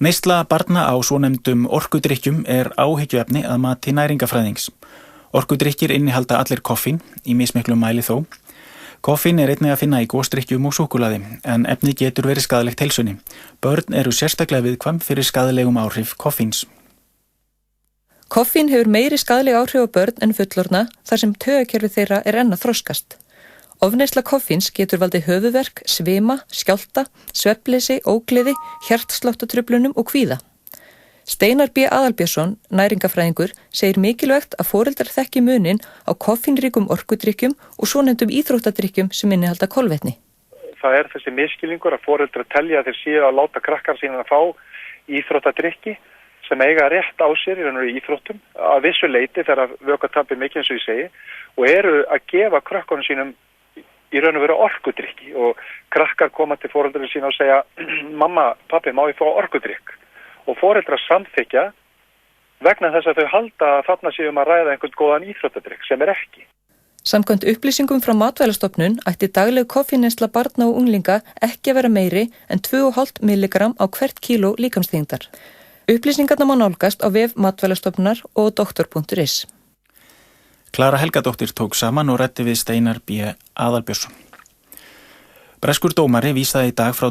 Neysla barna á svonefndum orkudrykkjum áhyggjuefni að mati næringafræðings. Orkudrykkir innihalda allir koffín, í mismiklum mæli þó. Koffín einnig að finna í gosdrykkjum og súkkulaði, en efnið getur verið skaðlegt heilsunni. Börn eru sérstaklega viðkvæm fyrir skaðlegum áhrif koffíns. Koffín hefur meiri skaðleg áhrif á börn en fullorðna þar sem taugakerfi þeirra enn að þroskast. Ofneysla koffíns getur valdið höfuðverk, svima, skjálfta, svefnleysi, ógleði, hjartsláttartruflunum og kvíða. Steinar B. Aðalbjörnsson, næringafræðingur, segir mikilvægt að foreldrar þekki muninn á koffínríkum orkudrykkjum og svonefndum íþróttadrykkjum sem innihalda kolvetni. Það þessi misskilningur að foreldrar telja að þeir séu að láta krakkar sína að fá íþróttadrykki sem eiga rétt á sér í íþróttum að vissu leyti þegar vökvatapið mikið eins og ég segi og eru að gefa krökkunum sínum í raun og veru orkudrykki og krakkar koma til foreldrar sína og segja mamma, pappi, má ég fá orkudrykk? Og foreldrar samþykja vegna þess að þau halda að þarna séum að ræða einhvern góðan íþróttadrykk sem ekki. Samkvæmt upplýsingum frá Matvælastofnun ætti dagleg koffínneysla barna og unglinga ekki að vera meiri en 2,5 milligram á hvert kíló líkamsþyngdar. Upplýsingarna má nálgast á vef Matvælastofnunar og doktor.is. Klara Helgadóttir tók saman og ræddi við Steinar B. Aðalbjörnsson. Breskur dómari vísaði í dag frá